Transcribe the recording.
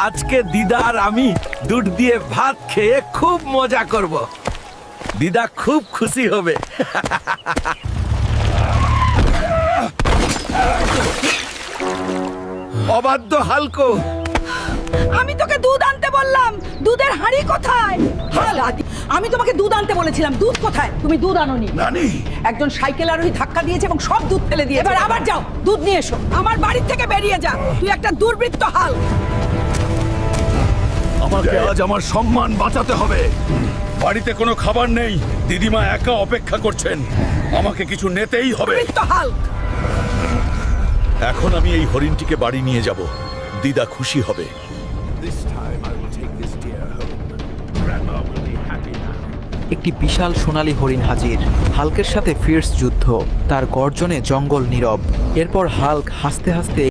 আজকে দিদা আর আমি দুধ দিয়ে ভাত খেয়ে খুব মজা করব। দিদা খুব খুশি হবে। অবাধ্য হালকো, আমি তোকে দুধ আনতে বললাম, দুধের হাঁড়ি কোথায়? আমি তোমাকে দুধ আনতে বলেছিলাম, দুধ কোথায়? তুমি দুধ আনোনি। নানি একজন সাইকেল আরোহী ধাক্কা দিয়েছে এবং সব দুধ ফেলে দিয়েছে। এবার আবার যাও, দুধ নিয়ে এসো। আমার বাড়ি থেকে বেরিয়ে যা, তুই একটা দুর্বৃত্ত হাল। আমাকে আজ আমার সম্মান বাঁচাতে হবে। বাড়িতে কোনো খাবার নেই, দিদিমা একা অপেক্ষা করছেন, আমাকে কিছু নিতেই হবে। দুর্বৃত্ত হাল। এখন আমি এই হরিণটিকে বাড়ি নিয়ে যাব, দিদা খুশি হবে। একটি বিশাল সোনালী হরিণ হাজির। হাল্কের সাথে ফিয়ার্স যুদ্ধ, তার গর্জনে জঙ্গল নীরব। এরপর হাল্ক হাসতে হাসতে